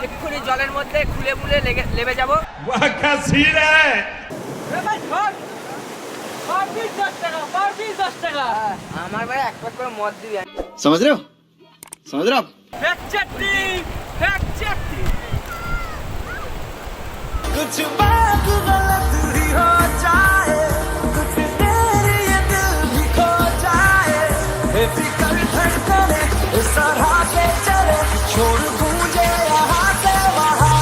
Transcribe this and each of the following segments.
এক্ষুনি জলের মধ্যে খুলে মুলে লেবে যাবো। আমার ভাই এক প্যাক করে মদ দিবি। समझ रहे हो समझ रहे हो आप कुछ बात गलत ही हो जाए कुछ देर ये दिल भी खो जाए बेफिक्र धड़कने इस तरह से चले छोड़ गूंजे यहाँ से वहाँ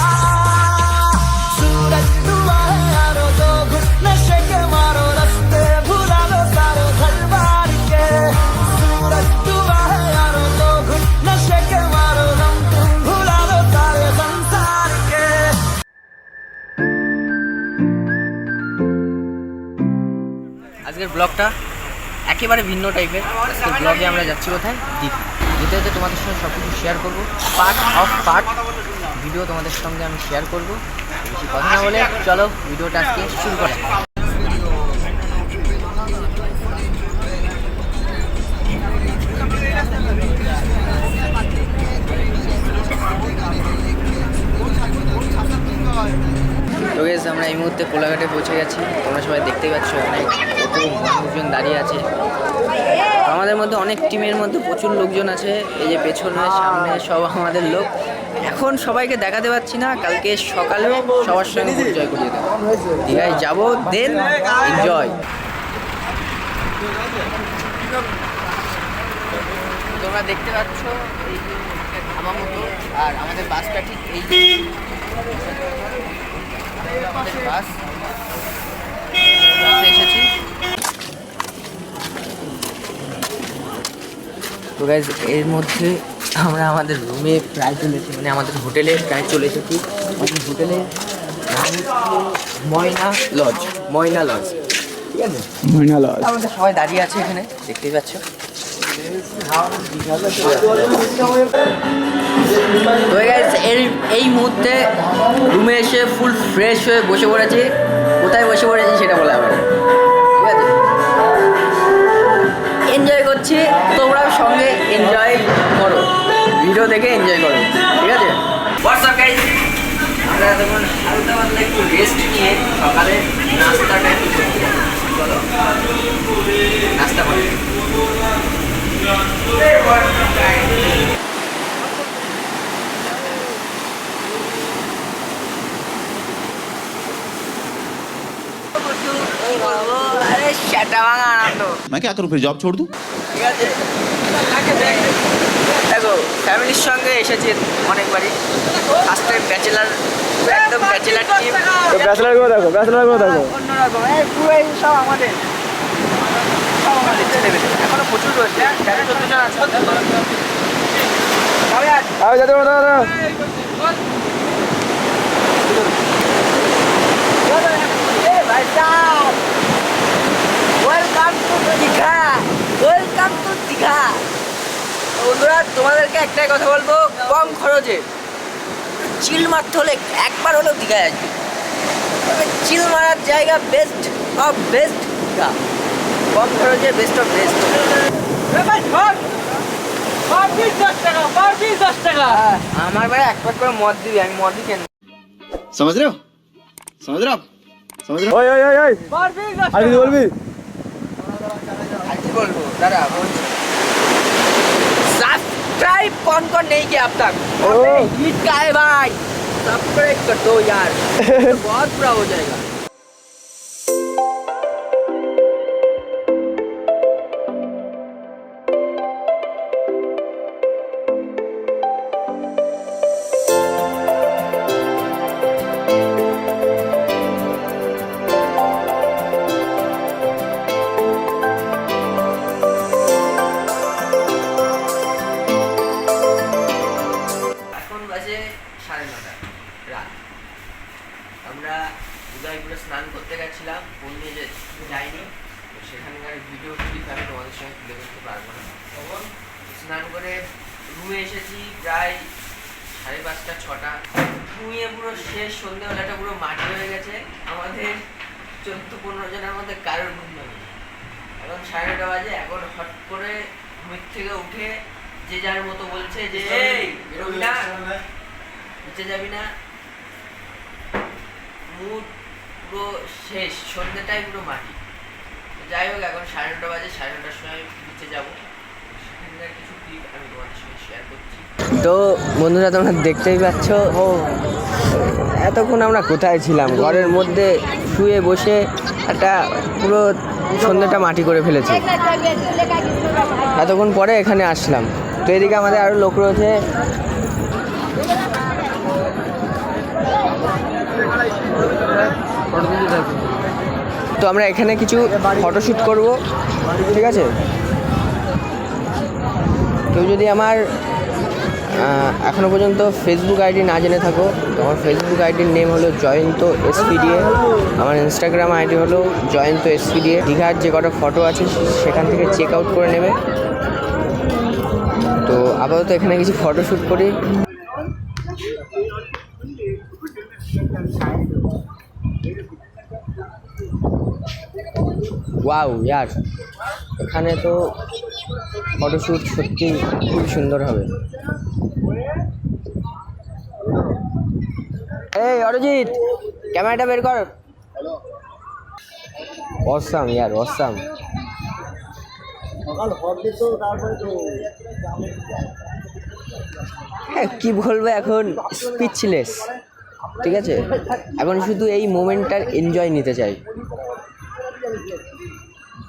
सूरज डूबा है यारो दो घुट नशे के मारो रास्ते भुला लो सारे घर बार के सूरज डूबा है यारो दो घुट नशे के मारो हम तुम भुला लो सारे संसार के। আজকের ব্লগটা একেবারে ভিন্ন টাইপের। আজকের ব্লগে আমরা যাচ্ছি কোথায়? দীঘা। যেতে যেতে তোমাদের সঙ্গে সব কিছু শেয়ার করবো, পার্ট ভিডিও তোমাদের সঙ্গে আমি শেয়ার করবো। বেশি কথা না বলে চলো ভিডিওটা আজকে শুরু করা যাক। তো গাইস আমরা এই মুহূর্তে কোলাঘাটে পৌঁছে গেছি। তোমরা সবাই দেখতেই পাচ্ছ এখানে কত মানুষজন দাঁড়িয়ে আছে। আমাদের মধ্যে অনেক টিমের মধ্যে প্রচুর লোকজন আছে। এই যে পেছনে সামনে সব আমাদের লোক। এখন সবাইকে দেখাতে পাচ্ছি না, কালকে সকালে সবার সঙ্গে পরিচয় করিয়ে দেবো। দীঘায় যাবো, দেন এনজয়। তোমরা দেখতে পাচ্ছ এই ধাবা মতো, আর আমাদের বাসটা ঠিক এই আমাদের বাস এসেছি। তো গাইজ এর মধ্যে আমরা আমাদের রুমে প্রায় চলে এসেছি, মানে আমাদের হোটেলে প্রায় চলে এসেছি। আমাদের হোটেলে ময়না লজ, ঠিক আছে, महीना लॉस আমাদের সবাই দাঁড়িয়ে আছে এখানে, দেখতেই পাচ্ছ। তো গাইজ এই মুহূর্তে রুমে এসে ফুল ফ্রেশ হয়ে বসে পড়েছি। কোথায় বসে পড়েছি সেটা বলা হবে না, ঠিক আছে। এনজয় করছি, তোমরাও সঙ্গে এনজয় করো, ভিডিও দেখে এনজয় করো, ঠিক আছে। হোয়াটসঅ্যাপ গাইজ, আমরা তখন হালকা পাতলা একটু রেস্ট নিয়ে সকালে নাস্তাটা একটু করতে যাবো। চলো নাস্তা করি। अरे शाटा भांगा आनंद। मैं क्या करूँ फिर जॉब छोड़ दूँ ঠিক আছে, দেখো ফ্যামিলির সঙ্গে এসেছি অনেকবারই। ফার্স্ট টাইম ব্যাচেলার, একদম ব্যাচেলার টিম। बैचलर को देखो অন্যরকম পুরো সব আমাদের, সব আমাদের ছেলেমেয়ে। এখনো প্রচুর রয়েছে, 13-14 জন আছে। কবে আজ आओ जाते हो ভাই সাহেব, welcome to Digha, welcome to Digha. বন্ধুরা তোমাদেরকে একটাই কথা বলবো, কম খরচে চিল মারতে হলে একবার হলেও দীঘায় আসবে। তবে চিল মারার জায়গা বেস্ট অফ বেস্ট দীঘা, কম খরচে বেস্ট অফ বেস্ট। আমার ভাই এক প্যাক করে মদ দিবি, আমি মদই কেন। समझ रहे हो आप ओए ओए ओए ओए अभी बोल भी আর কি বলবো দাদা, বলছি सब्सक्राइब कौन नहीं किया अब तक? हिट का है भाई, सब्सक्राइब कर दो यार, बहुत बुरा हो जाएगा। আমরা উদয়পুরে স্নান করতে গেছিলাম, ফোন নিয়ে যাইনি, তো সেখানকার ভিডিও ক্লিপ আমি তোমাদের সঙ্গে তুলে ধরতে পারবো না। তখন স্নান করে রুমে এসেছি প্রায় 5:30 6টা, ঘুমিয়ে পুরো শেষ। সন্ধ্যেবেলাটা পুরো মাটি হয়ে গেছে। আমাদের 14-15 জনের মধ্যে কারোর ঘুম নেই। এখন 9:30 বাজে। এখন হট করে ঘুমের থেকে উঠে যে যার মতো বলছে যে এই বেরোবি না, বিচে যাবি না, মুড পুরো শেষ, সন্ধ্যেটাই পুরো মাটি। যাই হোক, এখন 9:30 বাজে, 9:30টার সময় বিচে যাবো, সেখানকার কিছু ক্লিপ আমি তোমাদের সঙ্গে শেয়ার করছি। তো বন্ধুরা, তোমরা দেখতেই পাচ্ছ এতক্ষণ আমরা কোথায় ছিলাম, ঘরের মধ্যে শুয়ে বসে একটা পুরো সন্ধ্যেটা মাটি করে ফেলেছি। এতক্ষণ পরে এখানে আসলাম। তো এদিকে আমাদের আরও লোক রয়েছে। তো আমরা এখানে কিছু ফটোশ্যুট করব, ঠিক আছে? কেউ যদি আমার এখনও পর্যন্ত ফেসবুক আইডি না জেনে থাকো, তো আমার ফেসবুক আইডির নেম হলো জয়ন্ত এসপিডিএ, আমার ইনস্টাগ্রাম আইডি হলো জয়ন্ত এসপিডিএ। দীঘার যে কটা ফটো আছে সেখান থেকে চেক আউট করে নেবে। তো আপাতত এখানে কিছু ফটোশ্যুট করি। ওয়াও ইয়ার, এখানে তো ফটোশ্যুট সত্যি খুব সুন্দর হবে। এই অরিজিৎ, ক্যামেরাটা বের কর। অসাম ইয়ার, অসাম। কি বলবো, এখন স্পিচলেস, ঠিক আছে? এখন শুধু এই মোমেন্টটার এনজয় নিতে চাই।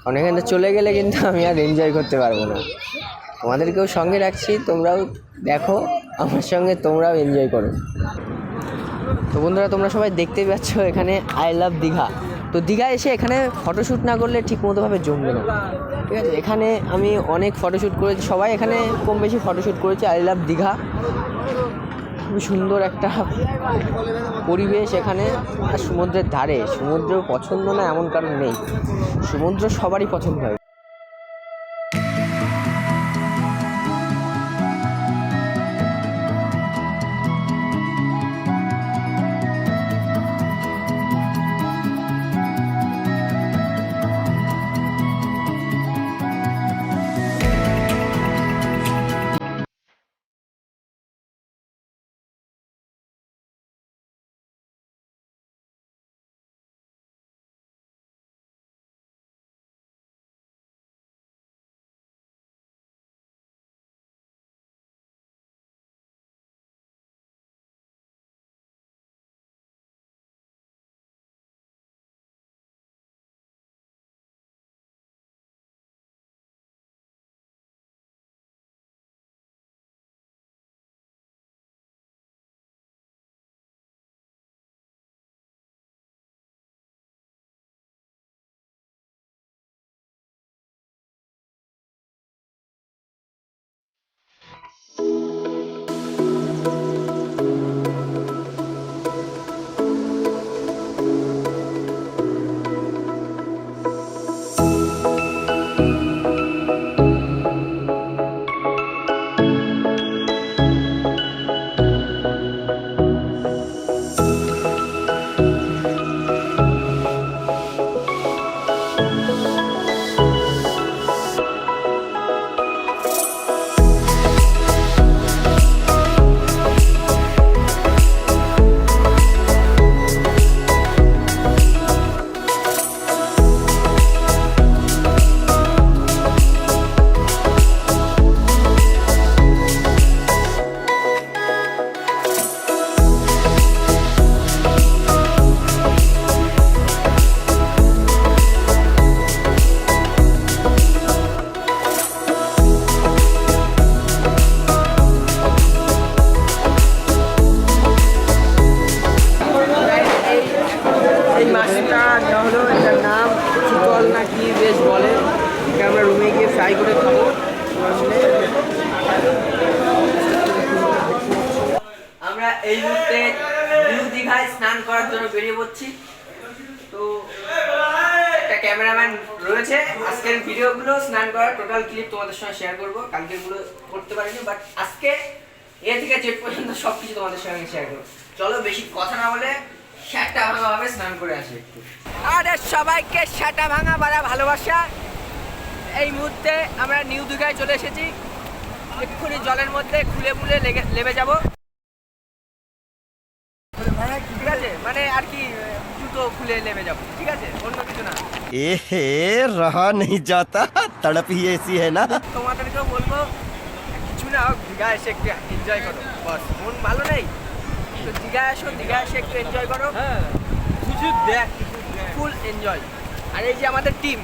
অনেকখানে চলে গেলে কিন্তু আমি আর এনজয় করতে পারবো না। তোমাদেরকেও সঙ্গে রাখছি, তোমরাও দেখো আমার সঙ্গে, তোমরাও এনজয় করো। তো বন্ধুরা, তোমরা সবাই দেখতেই পাচ্ছ এখানে আই লাভ দীঘা। তো দীঘা এসে এখানে ফটোশ্যুট না করলে ঠিক মতোভাবে জমবে না, ঠিক আছে? এখানে আমি অনেক ফটোশ্যুট করেছি, সবাই এখানে কম বেশি ফটোশ্যুট করেছে। আই লাভ দীঘা, খুবই সুন্দর একটা পরিবেশ এখানে। আর সমুদ্রের ধারে, সমুদ্র পছন্দ না এমন কারণ নেই, সমুদ্র সবারই পছন্দ হয়। ট্রাই করে খাবো। আমরা এই মুহূর্তে নিউ দীঘায় স্নান করার জন্য বেরিয়ে পড়ছি। তো একটা ক্যামেরাম্যান রয়েছে, আজকের ভিডিওগুলো স্নান করার টোটাল ক্লিপ তোমাদের সঙ্গে শেয়ার করবো। কালকেরগুলো করতে পারিনি, বাট আজকে এ থেকে জেড পর্যন্ত সব কিছু তোমাদের সঙ্গে শেয়ার করবো। চলো বেশি কথা না বলে শাটা ভাঙা ভাবে স্নান করে আসি একটু। আরে সবাইকে শাটা ভাঙা বাড়া ভালোবাসা। এই মুহূর্তে আমরা নিউ দীঘায় চলে এসেছি, এক্ষুনি জলের মধ্যে খুলে মুলে লেবে যাবো। মানে আর কি জুতো খুলে নেমে যাবো, ঠিক আছে, অন্য কিছু না। এহে রহা নেই যাতা, তড়প হি ऐसी है না। তোমাদেরকেও বলবো কিছু না হোক দীঘা এসে একটু এনজয় করো, বস মন ভালো নেই তো দীঘা আসো, দীঘা এসে একটু এনজয় করো, হ্যাঁ কিছু দেখ ফুল এনজয়। আর এই যে আমাদের টিম,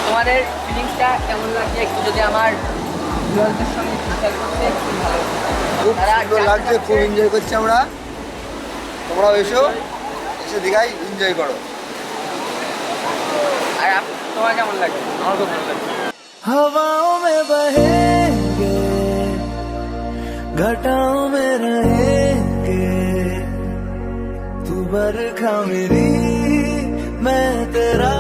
তোমাদের ফিলিংসটা কেমন লাগছে একটু যদি আমার ভিউয়ারদের সঙ্গে শেয়ার করতে খুব ভালো হতো। খুব তারা সুন্দর জানতে লাগছে, খুব চাচ্ছে- এনজয় করছি আমরা। তোমরাও এসো, এসে দীঘায় এনজয় করো। আর তোমার কেমন লাগছে? আমার খুব ভালো লাগছে। हवाओं में बहेंगे, घटाओं में रहेंगे, तू बरखा मेरी मैं तेरा